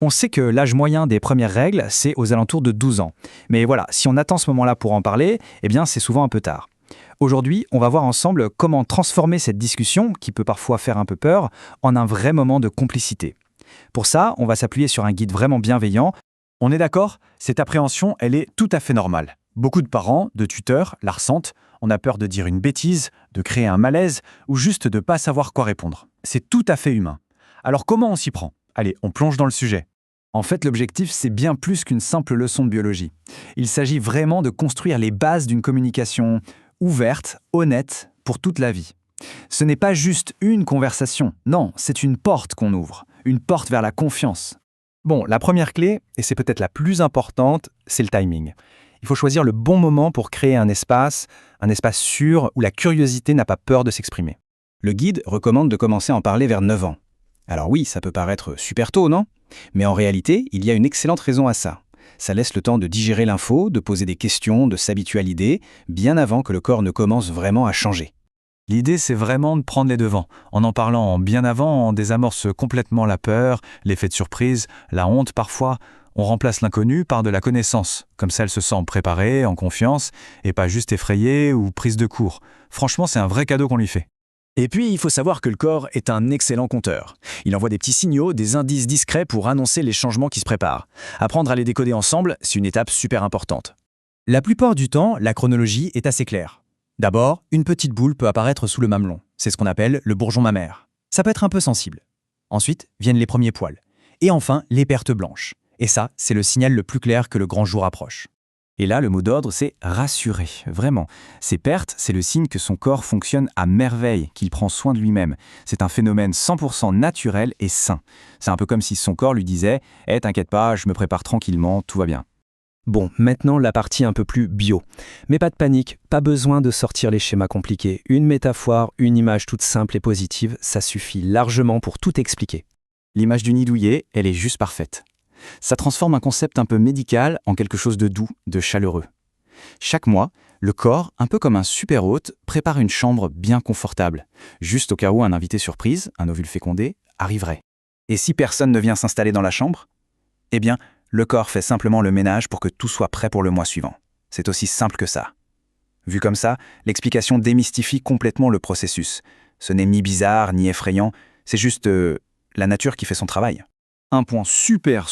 On sait que l'âge moyen des premières règles, c'est aux alentours de 12 ans. Mais voilà, si on attend ce moment-là pour en parler, eh bien c'est souvent un peu tard. Aujourd'hui, on va voir ensemble comment transformer cette discussion, qui peut parfois faire un peu peur, en un vrai moment de complicité. Pour ça, on va s'appuyer sur un guide vraiment bienveillant. On est d'accord, cette appréhension, elle est tout à fait normale. Beaucoup de parents, de tuteurs, la ressentent. On a peur de dire une bêtise, de créer un malaise ou juste de ne pas savoir quoi répondre. C'est tout à fait humain. Alors comment on s'y prend? Allez, on plonge dans le sujet. En fait, l'objectif, c'est bien plus qu'une simple leçon de biologie. Il s'agit vraiment de construire les bases d'une communication ouverte, honnête, pour toute la vie. Ce n'est pas juste une conversation, non, c'est une porte qu'on ouvre, une porte vers la confiance. Bon, la première clé, et c'est peut-être la plus importante, c'est le timing. Il faut choisir le bon moment pour créer un espace sûr où la curiosité n'a pas peur de s'exprimer. Le guide recommande de commencer à en parler vers 9 ans. Alors oui, ça peut paraître super tôt, non? Mais en réalité, il y a une excellente raison à ça. Ça laisse le temps de digérer l'info, de poser des questions, de s'habituer à l'idée, bien avant que le corps ne commence vraiment à changer. L'idée, c'est vraiment de prendre les devants. En parlant bien avant, on désamorce complètement la peur, l'effet de surprise, la honte parfois. On remplace l'inconnu par de la connaissance. Comme ça, elle se sent préparée, en confiance, et pas juste effrayée ou prise de court. Franchement, c'est un vrai cadeau qu'on lui fait. Et puis, il faut savoir que le corps est un excellent compteur. Il envoie des petits signaux, des indices discrets pour annoncer les changements qui se préparent. Apprendre à les décoder ensemble, c'est une étape super importante. La plupart du temps, la chronologie est assez claire. D'abord, une petite boule peut apparaître sous le mamelon. C'est ce qu'on appelle le bourgeon mammaire. Ça peut être un peu sensible. Ensuite, viennent les premiers poils. Et enfin, les pertes blanches. Et ça, c'est le signal le plus clair que le grand jour approche. Et là, le mot d'ordre, c'est rassurer, vraiment. Ces pertes, c'est le signe que son corps fonctionne à merveille, qu'il prend soin de lui-même. C'est un phénomène 100% naturel et sain. C'est un peu comme si son corps lui disait « Eh, t'inquiète pas, je me prépare tranquillement, tout va bien ». Bon, maintenant la partie un peu plus bio. Mais pas de panique, pas besoin de sortir les schémas compliqués. Une métaphore, une image toute simple et positive, ça suffit largement pour tout expliquer. L'image du nid douillet, elle est juste parfaite. Ça transforme un concept un peu médical en quelque chose de doux, de chaleureux. Chaque mois, le corps, un peu comme un super hôte, prépare une chambre bien confortable, juste au cas où un invité surprise, un ovule fécondé, arriverait. Et si personne ne vient s'installer dans la chambre? Eh bien, le corps fait simplement le ménage pour que tout soit prêt pour le mois suivant. C'est aussi simple que ça. Vu comme ça, l'explication démystifie complètement le processus. Ce n'est ni bizarre, ni effrayant, c'est juste la nature qui fait son travail. Un point super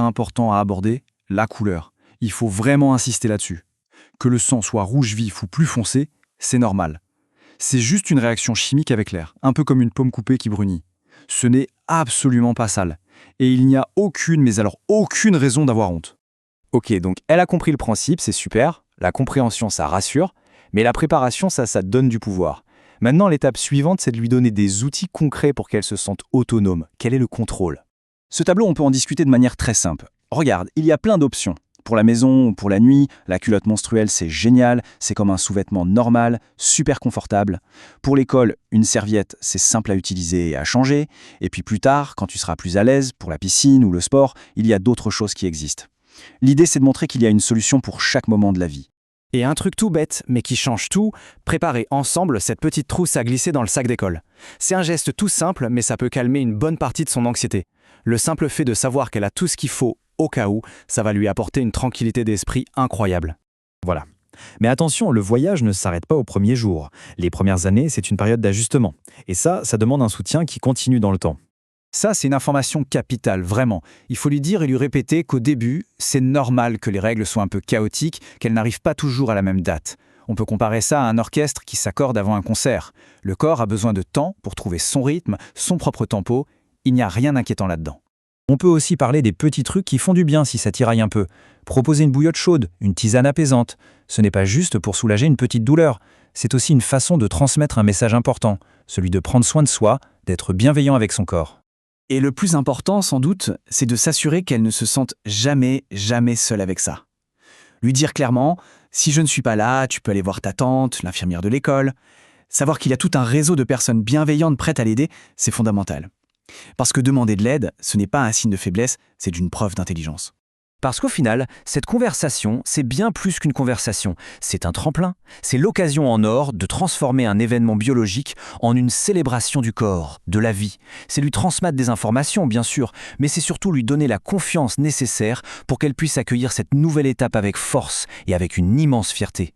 important à aborder, la couleur. Il faut vraiment insister là-dessus. Que le sang soit rouge vif ou plus foncé, c'est normal. C'est juste une réaction chimique avec l'air, un peu comme une pomme coupée qui brunit. Ce n'est absolument pas sale. Et il n'y a aucune raison d'avoir honte. Ok, donc elle a compris le principe, c'est super. La compréhension, ça rassure. Mais la préparation, ça donne du pouvoir. Maintenant, l'étape suivante, c'est de lui donner des outils concrets pour qu'elle se sente autonome. Quel est le contrôle? Ce tableau, on peut en discuter de manière très simple. Regarde, il y a plein d'options. Pour la maison ou pour la nuit, la culotte menstruelle, c'est génial, c'est comme un sous-vêtement normal, super confortable. Pour l'école, une serviette, c'est simple à utiliser et à changer. Et puis plus tard, quand tu seras plus à l'aise, pour la piscine ou le sport, il y a d'autres choses qui existent. L'idée, c'est de montrer qu'il y a une solution pour chaque moment de la vie. Et un truc tout bête, mais qui change tout, préparer ensemble cette petite trousse à glisser dans le sac d'école. C'est un geste tout simple, mais ça peut calmer une bonne partie de son anxiété. Le simple fait de savoir qu'elle a tout ce qu'il faut au cas où, ça va lui apporter une tranquillité d'esprit incroyable. Voilà. Mais attention, le voyage ne s'arrête pas au premier jour. Les premières années, c'est une période d'ajustement. Et ça demande un soutien qui continue dans le temps. Ça, c'est une information capitale, vraiment. Il faut lui dire et lui répéter qu'au début, c'est normal que les règles soient un peu chaotiques, qu'elles n'arrivent pas toujours à la même date. On peut comparer ça à un orchestre qui s'accorde avant un concert. Le corps a besoin de temps pour trouver son rythme, son propre tempo. Il n'y a rien d'inquiétant là-dedans. On peut aussi parler des petits trucs qui font du bien si ça tiraille un peu. Proposer une bouillotte chaude, une tisane apaisante. Ce n'est pas juste pour soulager une petite douleur. C'est aussi une façon de transmettre un message important, celui de prendre soin de soi, d'être bienveillant avec son corps. Et le plus important, sans doute, c'est de s'assurer qu'elle ne se sente jamais seule avec ça. Lui dire clairement, si je ne suis pas là, tu peux aller voir ta tante, l'infirmière de l'école. Savoir qu'il y a tout un réseau de personnes bienveillantes prêtes à l'aider, c'est fondamental. Parce que demander de l'aide, ce n'est pas un signe de faiblesse, c'est une preuve d'intelligence. Parce qu'au final, cette conversation, c'est bien plus qu'une conversation. C'est un tremplin. C'est l'occasion en or de transformer un événement biologique en une célébration du corps, de la vie. C'est lui transmettre des informations, bien sûr, mais c'est surtout lui donner la confiance nécessaire pour qu'elle puisse accueillir cette nouvelle étape avec force et avec une immense fierté.